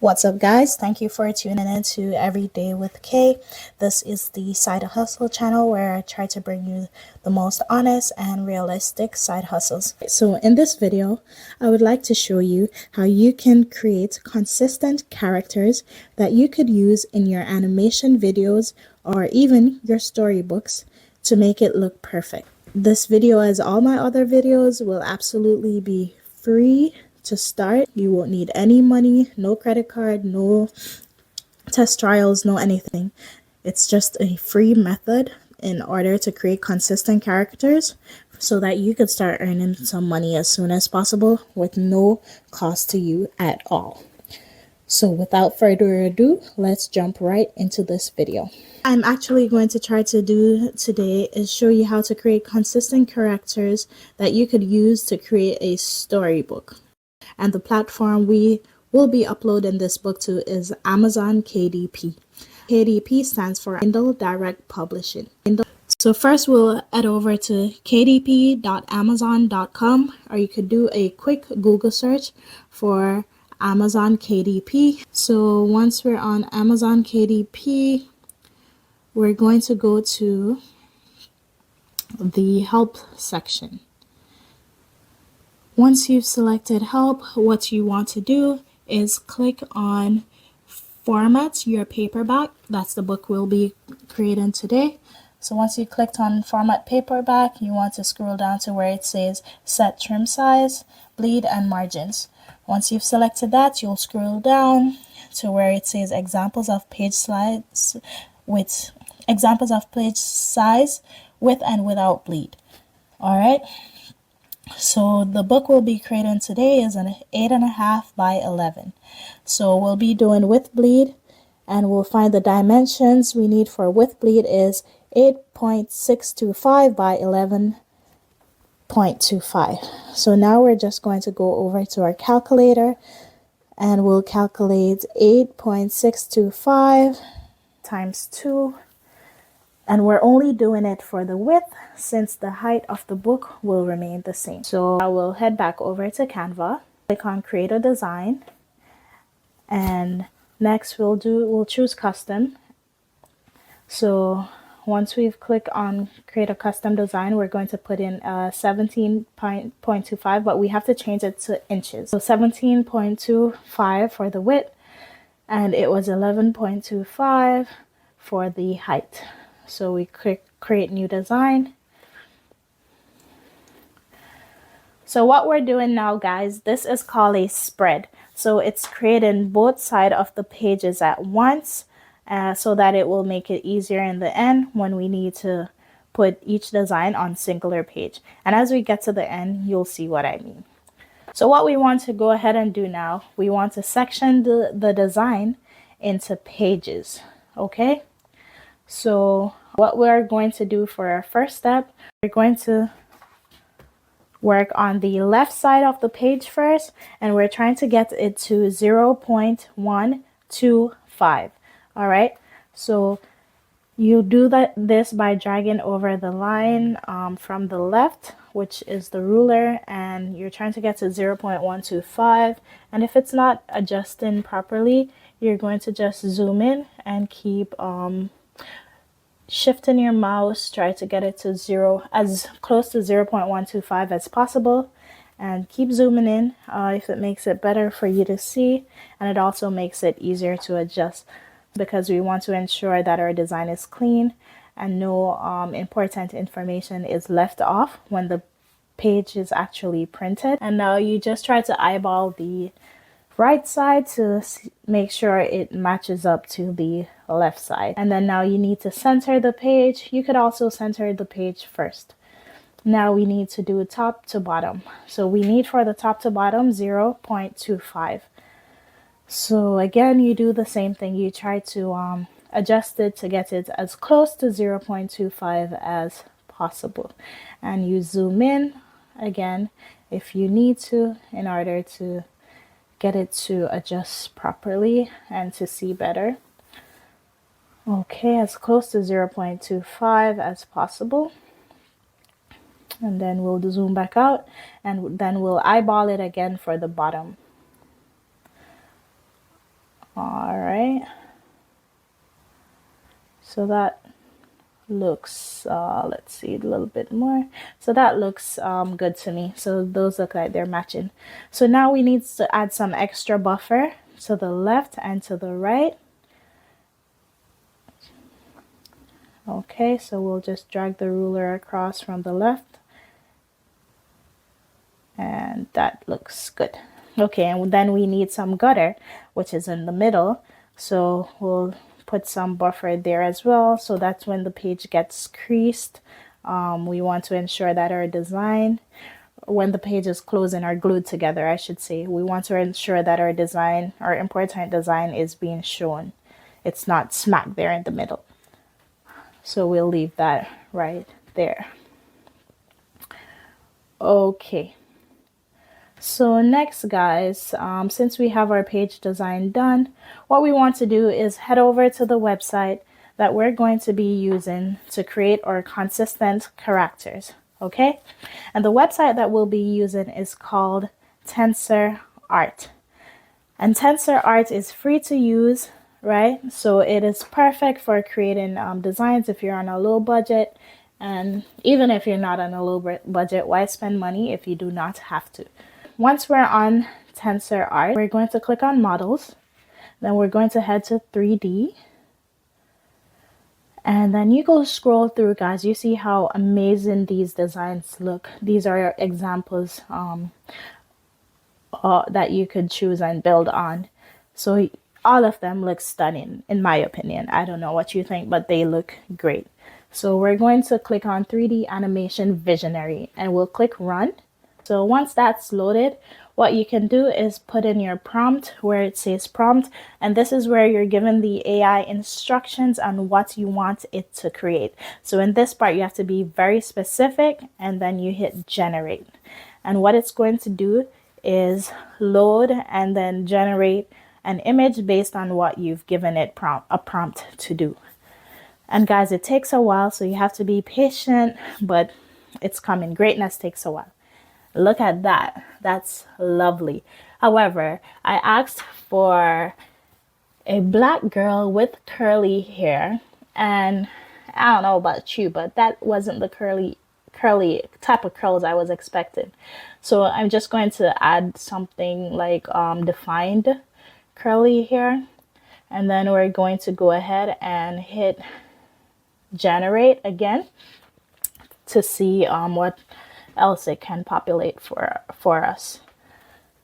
What's up, guys? Thank you for tuning in to Everyday with Kay. This is the Side Hustle channel where I try to bring you the most honest and realistic side hustles. So in this video, I would like to show you how you can create consistent characters that you could use in your animation videos or even your storybooks to make it look perfect. This video, as all my other videos, will absolutely be free to start. You won't need any money, no credit card, no test trials, no anything. It's just a free method in order to create consistent characters so that you could start earning some money as soon as possible with no cost to you at all. So without further ado, let's jump right into this video. I'm actually going to try to do today is show you how to create consistent characters that you could use to create a storybook. And the platform we will be uploading this book to is Amazon KDP. KDP stands for Kindle Direct Publishing. So first we'll head over to kdp.amazon.com, or you could do a quick Google search for Amazon KDP. So once we're on Amazon KDP, we're going to go to the help section. Once you've selected help, what you want to do is click on format your paperback. That's the book we'll be creating today. So once you clicked on format paperback, you want to scroll down to where it says set trim size, bleed, and margins. Once you've selected that, you'll scroll down to where it says examples of page size with and without bleed. All right. So the book we'll be creating today is an 8.5 by 11. So we'll be doing with bleed, and we'll find the dimensions we need for with bleed is 8.625 by 11.25. So now we're just going to go over to our calculator and we'll calculate 8.625 times 2. And we're only doing it for the width since the height of the book will remain the same. So I will head back over to Canva, click on create a design, and next we'll choose custom. So once we've clicked on create a custom design, we're going to put in 17.25, but we have to change it to inches. So 17.25 for the width, and it was 11.25 for the height. So we click create new design. So what we're doing now, guys, this is called a spread. So it's creating both sides of the pages at once so that it will make it easier in the end when we need to put each design on singular page. And as we get to the end, you'll see what I mean. So what we want to go ahead and do now, we want to section the design into pages. Okay. So what we're going to do for our first step, we're going to work on the left side of the page first, and we're trying to get it to 0.125. All right. So you do this by dragging over the line from the left, which is the ruler, and you're trying to get to 0.125. And if it's not adjusting properly, you're going to just zoom in and keep shifting your mouse, try to get it to as close to 0.125 as possible, and keep zooming in if it makes it better for you to see. And it also makes it easier to adjust because we want to ensure that our design is clean and no important information is left off when the page is actually printed. And now you just try to eyeball the right side to make sure it matches up to the left side. And then now you need to center the page. You could also center the page first. Now we need to do top to bottom. So we need for the top to bottom 0.25. So again, you do the same thing. You try to adjust it to get it as close to 0.25 as possible. And you zoom in again if you need to in order to get it to adjust properly and to see better. Okay, as close to 0.25 as possible. And then we'll zoom back out, and then we'll eyeball it again for the bottom. So that looks let's see a little bit more. So that looks good to me. So those look like they're matching. So now we need to add some extra buffer to the left and to the right. Okay, so we'll just drag the ruler across from the left, and that looks good. Okay, and then we need some gutter, which is in the middle. So we'll put some buffer there as well. So that's when the page gets creased. We want to ensure that our design, when the pages closing or glued together, I should say, we want to ensure that our design, our important design, is being shown. It's not smack there in the middle. So we'll leave that right there. Okay. So next, guys, since we have our page design done, what we want to do is head over to the website that we're going to be using to create our consistent characters. Okay, and the website that we'll be using is called TensorArt, and TensorArt is free to use, right? So it is perfect for creating designs if you're on a low budget, and even if you're not on a low budget, why spend money if you do not have to? Once we're on TensorArt, we're going to click on models, then we're going to head to 3D. And then you go scroll through, guys. You see how amazing these designs look. These are examples that you could choose and build on. So all of them look stunning, in my opinion. I don't know what you think, but they look great. So we're going to click on 3D Animation Visionary, and we'll click Run. So once that's loaded, what you can do is put in your prompt where it says prompt, and this is where you're given the AI instructions on what you want it to create. So in this part, you have to be very specific, and then you hit generate. And what it's going to do is load and then generate an image based on what you've given it a prompt to do. And guys, it takes a while, so you have to be patient, but it's coming. Greatness takes a while. Look at that. That's lovely. However, I asked for a black girl with curly hair, and I don't know about you, but that wasn't the curly type of curls I was expecting. So I'm just going to add something like defined curly hair, and then we're going to go ahead and hit generate again to see what else it can populate for us.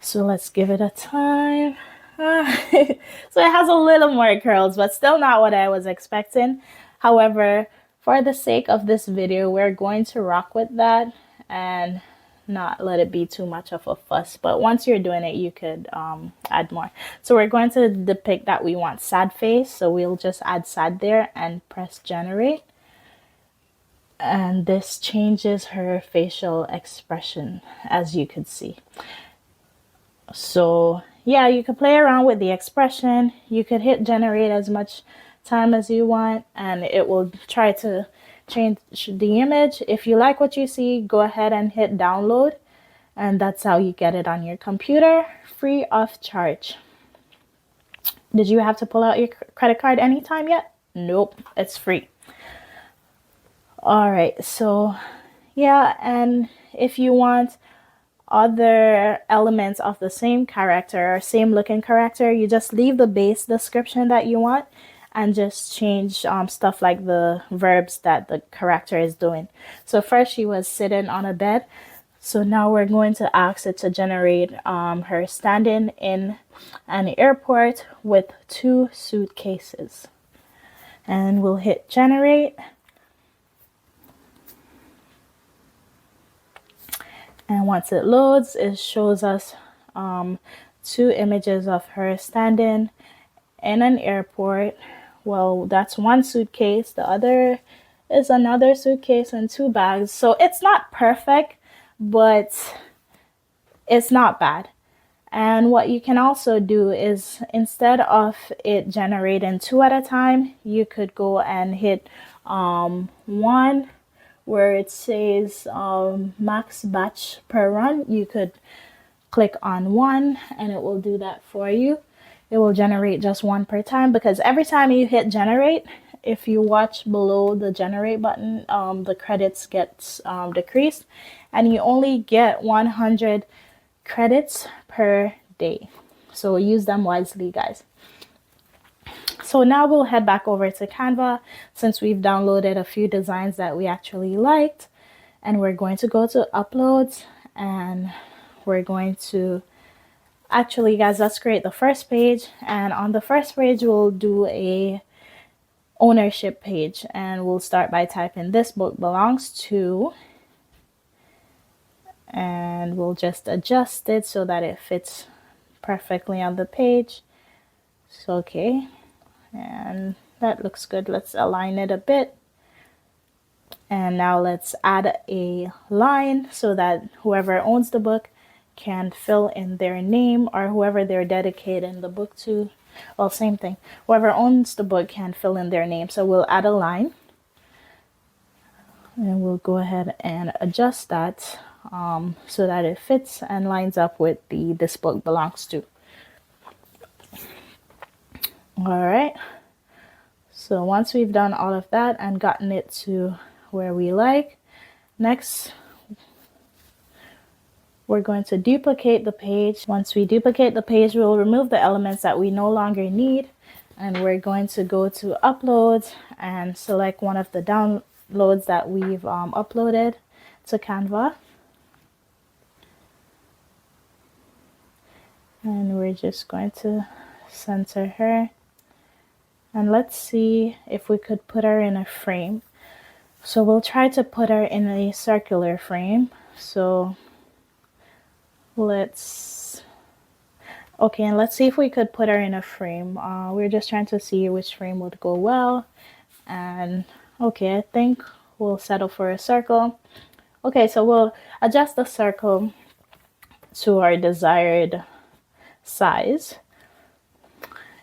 So let's give it a time. So it has a little more curls, but still not what I was expecting. However, for the sake of this video, we're going to rock with that and not let it be too much of a fuss. But once you're doing it, you could add more. So we're going to depict that we want sad face, so we'll just add sad there and press generate. And this changes her facial expression, as you could see. So yeah, you could play around with the expression. You could hit generate as much time as you want, and it will try to change the image. If you like what you see, go ahead and hit download, and that's how you get it on your computer, free of charge. Did you have to pull out your credit card anytime yet? Nope, it's free. All right, so yeah, and if you want other elements of the same character or same looking character, you just leave the base description that you want and just change stuff like the verbs that the character is doing. So first she was sitting on a bed, so now we're going to ask it to generate her standing in an airport with 2 suitcases, and we'll hit generate. And once it loads, it shows us 2 images of her standing in an airport. Well, that's 1 suitcase. The other is another suitcase and 2 bags. So it's not perfect, but it's not bad. And what you can also do is, instead of it generating 2 at a time, you could go and hit 1 where it says max batch per run. You could click on 1 and it will do that for you. It will generate just 1 per time, because every time you hit generate, if you watch below the generate button, the credits gets decreased, and you only get 100 credits per day. So use them wisely, guys. So now we'll head back over to Canva since we've downloaded a few designs that we actually liked, and we're going to go to uploads, and we're going to actually, guys, let's create the first page, and on the first page we'll do a ownership page, and we'll start by typing this book belongs to, and we'll just adjust it so that it fits perfectly on the page. So okay, and that looks good. Let's align it a bit, and now let's add a line so that whoever owns the book can fill in their name, or whoever they're dedicating the book to. Well, same thing. Whoever owns the book can fill in their name. So we'll add a line, and we'll go ahead and adjust that so that it fits and lines up with the this book belongs to. All right. So once we've done all of that and gotten it to where we like, next we're going to duplicate the page. Once we duplicate the page, we'll remove the elements that we no longer need, and we're going to go to uploads and select one of the downloads that we've uploaded to Canva, and we're just going to center her, and let's see if we could put her in a frame. So we'll try to put her in a circular frame. So let's see if we could put her in a frame. We're just trying to see which frame would go well, and okay, I think we'll settle for a circle. Okay, so we'll adjust the circle to our desired size,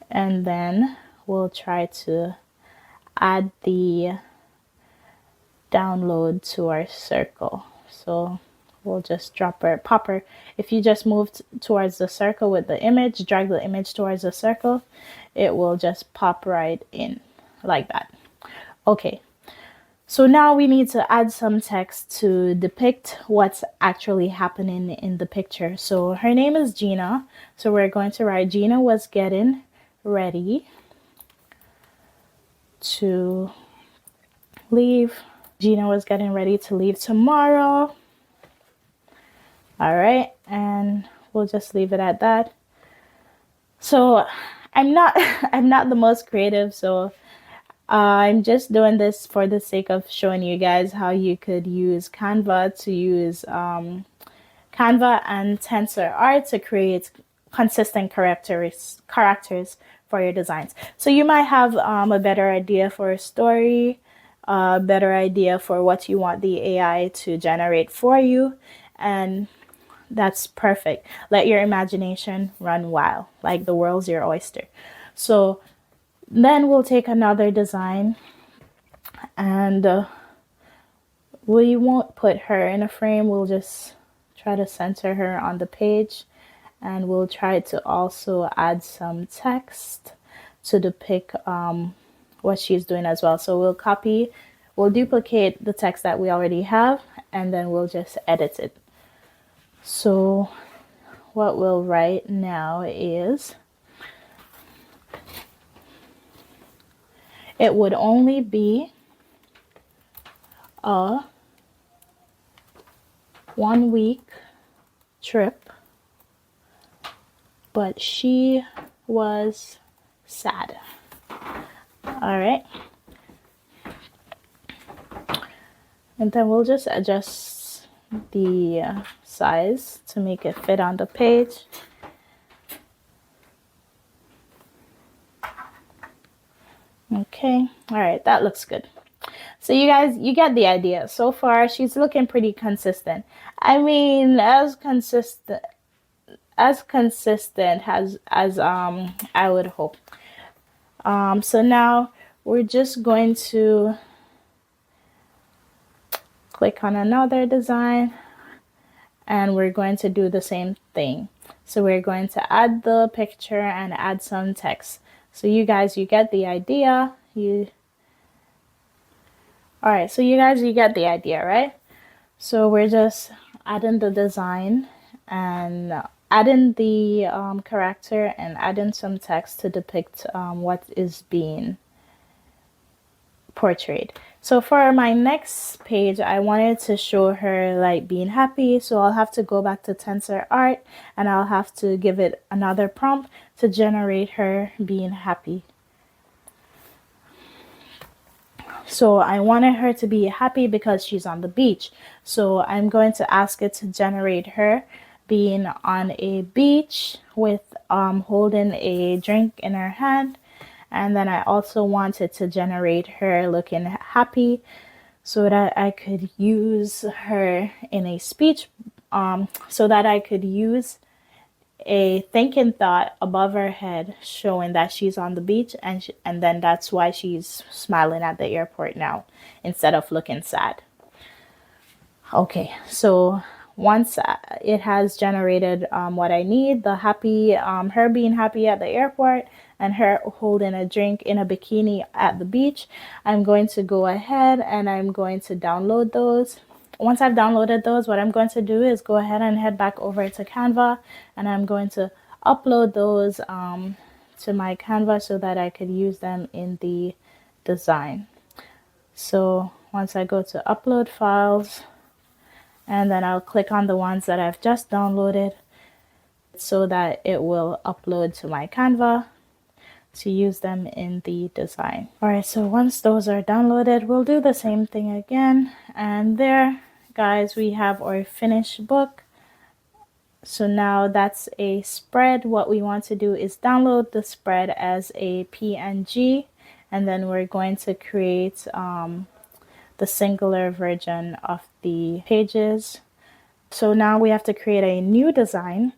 and then we'll try to add the download to our circle. So we'll just drop her, pop her. If you just move towards the circle with the image, drag the image towards the circle, it will just pop right in like that. Okay, so now we need to add some text to depict what's actually happening in the picture. So her name is Gina, so we're going to write Gina was getting ready to leave. Gina was getting ready to leave tomorrow. All right, and we'll just leave it at that. So I'm not the most creative, so I'm just doing this for the sake of showing you guys how you could use Canva to use Canva and TensorArt to create consistent characters for your designs. So you might have a better idea for a story, a better idea for what you want the AI to generate for you, and that's perfect. Let your imagination run wild, like the world's your oyster. So then we'll take another design, and we won't put her in a frame. We'll just try to center her on the page, and we'll try to also add some text to depict what she's doing as well. So we'll duplicate the text that we already have, and then we'll just edit it. So what we'll write now is, it would only be a 1-week trip, but she was sad. All right. And then we'll just adjust the size to make it fit on the page. Okay, all right, that looks good. So you guys, you get the idea. So far, she's looking pretty consistent. I mean, as consistent as I would hope. So now we're just going to click on another design, and we're going to do the same thing. So we're going to add the picture and add some text. So you guys, you get the idea. All right, so you guys, you get the idea, right? So we're just adding the design and adding the character and adding some text to depict what is being portrayed. So for my next page, I wanted to show her like being happy. So I'll have to go back to TensorArt and I'll have to give it another prompt to generate her being happy. So I wanted her to be happy because she's on the beach. So I'm going to ask it to generate her being on a beach with holding a drink in her hand. And then I also wanted to generate her looking happy so that I could use her in a speech, so that I could use a thinking thought above her head showing that she's on the beach, and then that's why she's smiling at the airport now instead of looking sad. Okay, so once it has generated what I need, the happy, her being happy at the airport and her holding a drink in a bikini at the beach, I'm going to go ahead and I'm going to download those. Once I've downloaded those, what I'm going to do is go ahead and head back over to Canva, and I'm going to upload those to my Canva so that I could use them in the design. So once I go to upload files, and then I'll click on the ones that I've just downloaded so that it will upload to my Canva to use them in the design. All right, so once those are downloaded, we'll do the same thing again. And there, guys, we have our finished book. So now that's a spread. What we want to do is download the spread as a PNG, and then we're going to create the singular version of the pages. So now we have to create a new design,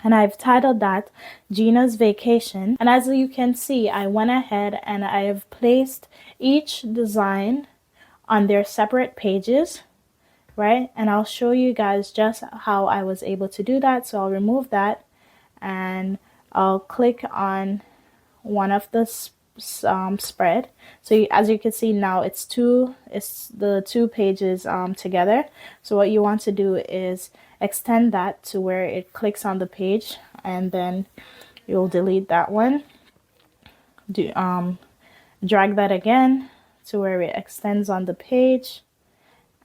and I've titled that Gina's Vacation. And as you can see, I went ahead and I have placed each design on their separate pages, right? And I'll show you guys just how I was able to do that. So I'll remove that and I'll click on one of the spread. So as you can see now, it's the two pages together. So what you want to do is extend that to where it clicks on the page, and then you'll delete that one. Drag that again to where it extends on the page,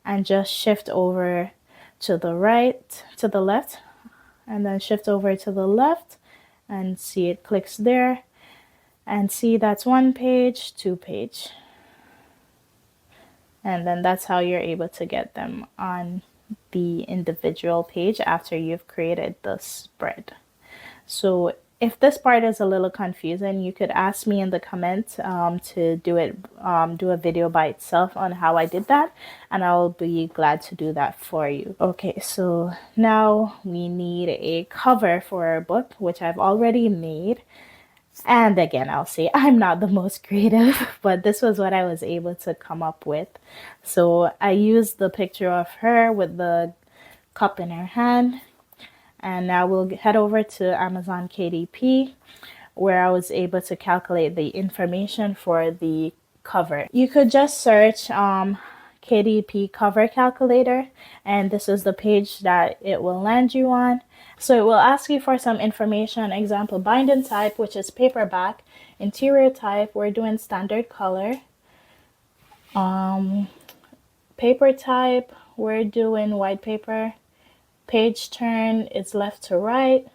and just shift over to the right, to the left, and then shift over to the left, and see it clicks there. And see, that's one page, two page. And then that's how you're able to get them on the individual page after you've created the spread. So if this part is a little confusing, you could ask me in the comments to do a video by itself on how I did that, and I'll be glad to do that for you. Okay, so now we need a cover for our book, which I've already made. And again, I'll say I'm not the most creative, but this was what I was able to come up with. So I used the picture of her with the cup in her hand. And now we'll head over to Amazon KDP, where I was able to calculate the information for the cover. You could just search KDP cover calculator, and this is the page that it will land you on. So it will ask you for some information, example binding type, which is paperback, interior type, we're doing standard color, paper type, we're doing white paper, page turn is left to right,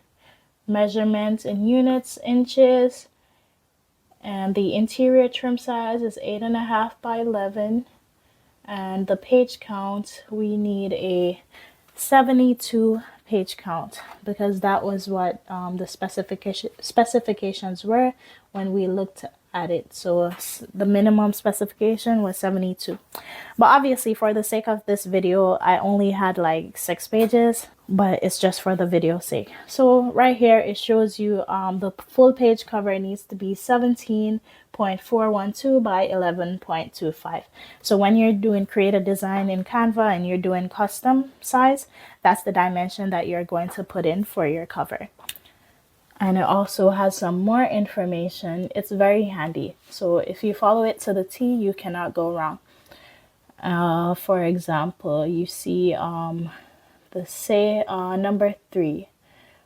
measurements in units, inches, and the interior trim size is 8.5 by 11. And the page count, we need a 72 page count because that was what the specifications were when we looked at it. So the minimum specification was 72. But obviously for the sake of this video, I only had like 6 pages, but it's just for the video's sake. So right here, it shows you the full page cover needs to be 17.412 by 11.25. So when you're doing create a design in Canva and you're doing custom size, that's the dimension that you're going to put in for your cover. And it also has some more information. It's very handy. So if you follow it to the T, you cannot go wrong. For example, you see the say number 3.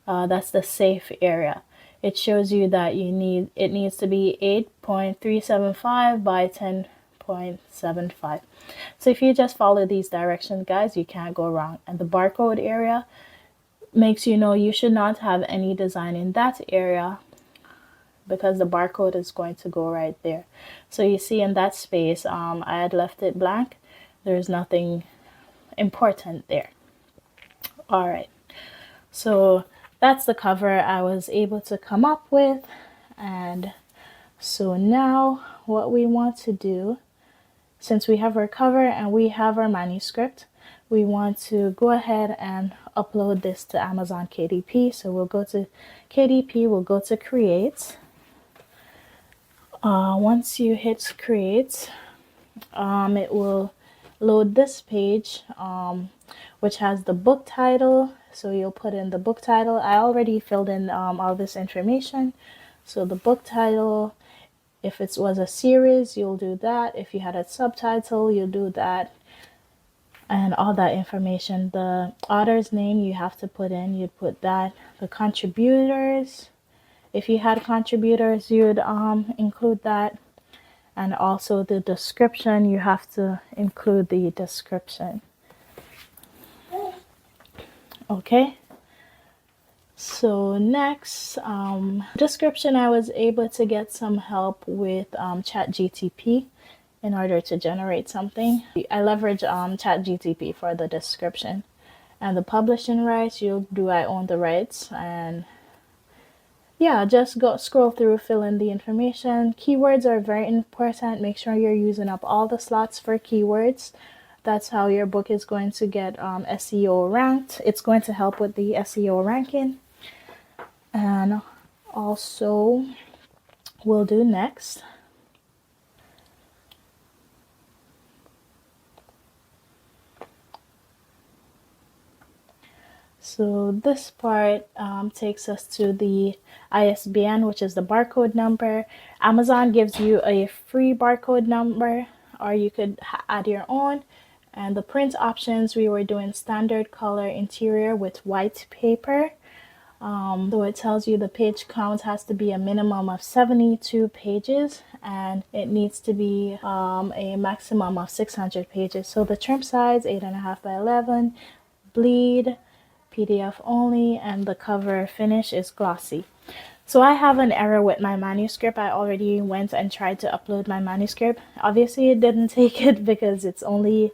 That's the safe area. It shows you that it needs to be 8.375 by 10.75. So if you just follow these directions, guys, you can't go wrong. And the barcode area makes you know you should not have any design in that area because the barcode is going to go right there. So you see in that space, I had left it blank. There's nothing important there. All right. So that's the cover I was able to come up with. And so now what we want to do, since we have our cover and we have our manuscript, we want to go ahead and upload this to Amazon KDP. So we'll go to KDP, we'll go to create. Once you hit create, it will load this page, which has the book title. So you'll put in the book title. I already filled in all this information. So the book title, if it was a series, you'll do that. If you had a subtitle, you'll do that. And all that information. The author's name you have to put in, you'd put that. The contributors, if you had contributors, you'd include that. And also the description, you have to include the description. Okay, so next, description, I was able to get some help with ChatGTP in order to generate something. I leverage ChatGTP for the description. And the publishing rights, I own the rights. And yeah, just scroll through, fill in the information. Keywords are very important. Make sure you're using up all the slots for keywords. That's how your book is going to get SEO ranked. It's going to help with the SEO ranking. And also, we'll do next. So this part takes us to the ISBN, which is the barcode number. Amazon gives you a free barcode number, or you could add your own. And the print options, we were doing standard color interior with white paper. So it tells you the page count has to be a minimum of 72 pages and it needs to be a maximum of 600 pages. So the trim size, 8.5 by 11, bleed, PDF only, and the cover finish is glossy. So I have an error with my manuscript. I already went and tried to upload my manuscript. Obviously it didn't take it because it's only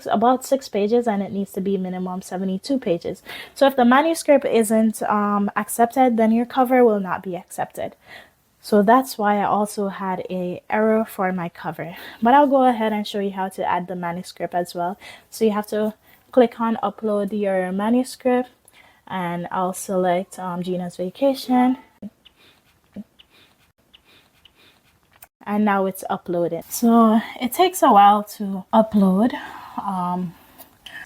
about 6 pages and it needs to be minimum 72 pages. So if the manuscript isn't accepted, then your cover will not be accepted. So that's why I also had an error for my cover. But I'll go ahead and show you how to add the manuscript as well. So you have to click on upload your manuscript, and I'll select Gina's Vacation. And now it's uploaded. So it takes a while to upload.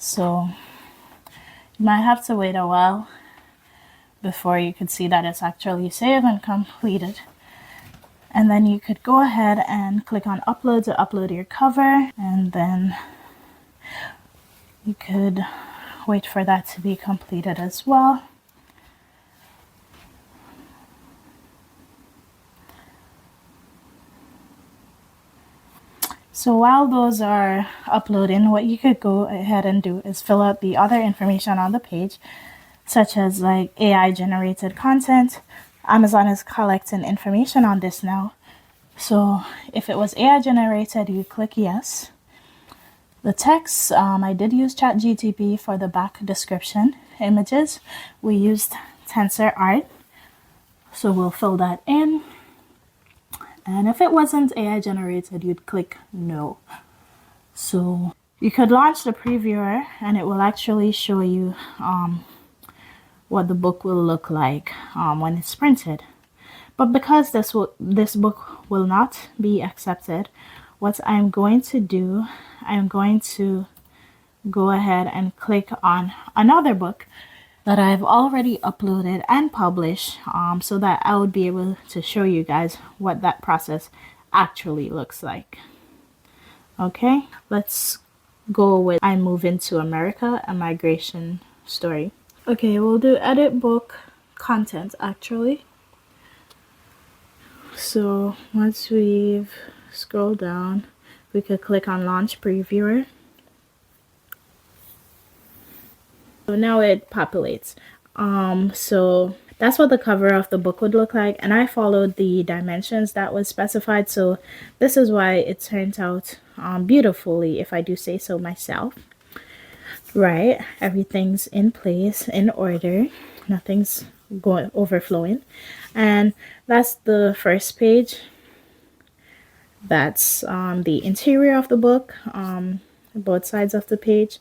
So you might have to wait a while before you could see that it's actually saved and completed. And then you could go ahead and click on upload to upload your cover, and then you could wait for that to be completed as well. So while those are uploading, what you could go ahead and do is fill out the other information on the page, such as like AI generated content. Amazon is collecting information on this now. So if it was AI generated, you click yes. The text, I did use ChatGTP for the back description. Images, we used TensorArt. So we'll fill that in. And if it wasn't AI generated, you'd click no. So you could launch the previewer and it will actually show you what the book will look like when it's printed. But because this book will not be accepted, what I'm going to do, I'm going to go ahead and click on another book that I've already uploaded and published, so that I would be able to show you guys what that process actually looks like. Okay, let's go with I Move into America, a migration story. Okay, we'll do edit book content actually. So once we've scrolled down, we could click on launch previewer. So now it populates. So that's what the cover of the book would look like, and I followed the dimensions that was specified, so this is why it turns out beautifully, if I do say so myself. Right, everything's in place, in order, nothing's going overflowing, and that's the first page. That's the interior of the book, both sides of the page.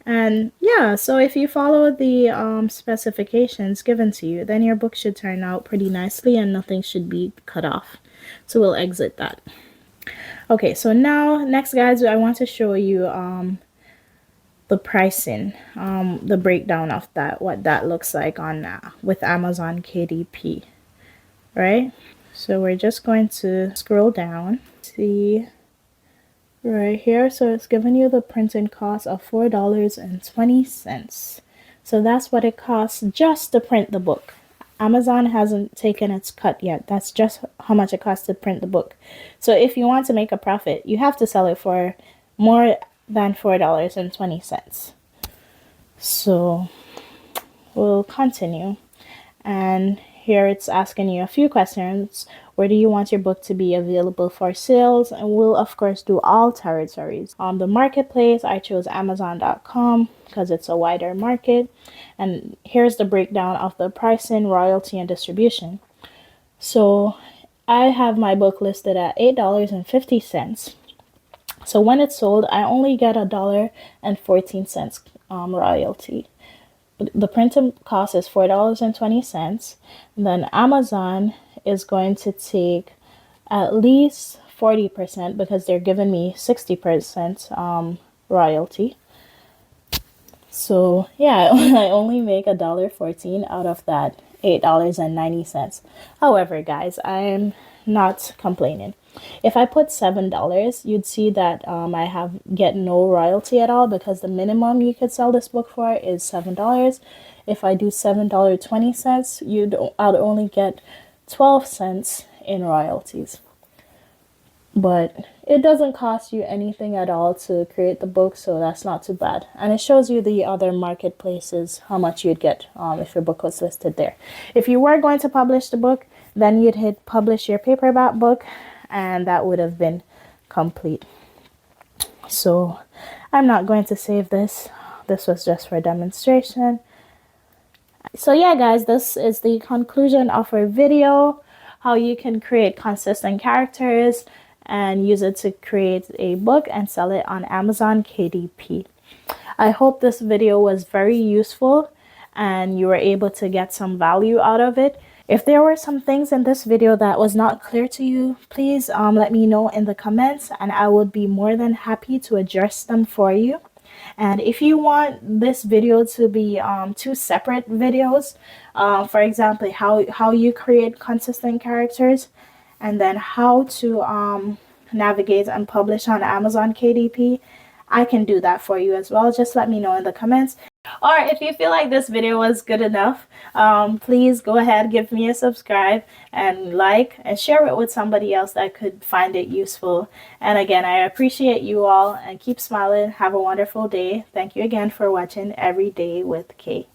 And yeah, so if you follow the specifications given to you, then your book should turn out pretty nicely and nothing should be cut off. So we'll exit that. Okay, so now next, guys, I want to show you the pricing, the breakdown of that, what that looks like on with Amazon KDP, right? So we're just going to scroll down, see right here. So it's giving you the printing cost of $4.20. So that's what it costs just to print the book. Amazon hasn't taken its cut yet. That's just how much it costs to print the book. So if you want to make a profit, you have to sell it for more than $4.20. So we'll continue. And here it's asking you a few questions. Where do you want your book to be available for sales? And we'll of course do all territories. On the marketplace, I chose Amazon.com because it's a wider market. And here's the breakdown of the pricing, royalty, and distribution. So I have my book listed at $8.50. So when it's sold, I only get $1.14 royalty. The printing cost is $4.20. Then Amazon is going to take at least 40% because they're giving me 60% royalty. So yeah, I only make $1.14 out of that $8.90. However, guys, I'm not complaining. If I put $7, you'd see that I get no royalty at all because the minimum you could sell this book for is $7. If I do $7.20, I'd only get 12 cents in royalties. But it doesn't cost you anything at all to create the book, so that's not too bad. And it shows you the other marketplaces, how much you'd get if your book was listed there. If you were going to publish the book, then you'd hit publish your paperback book, and that would have been complete. So I'm not going to save this. This was just for demonstration. So yeah, guys, this is the conclusion of our video, how you can create consistent characters and use it to create a book and sell it on Amazon KDP. I hope this video was very useful and you were able to get some value out of it. If there were some things in this video that was not clear to you, please let me know in the comments and I would be more than happy to address them for you. And if you want this video to be two separate videos, for example, how you create consistent characters, and then how to navigate and publish on Amazon KDP, I can do that for you as well. Just let me know in the comments. Or if you feel like this video was good enough, please go ahead, give me a subscribe and like and share it with somebody else that could find it useful. And again, I appreciate you all and keep smiling. Have a wonderful day. Thank you again for watching Every Day with Kay.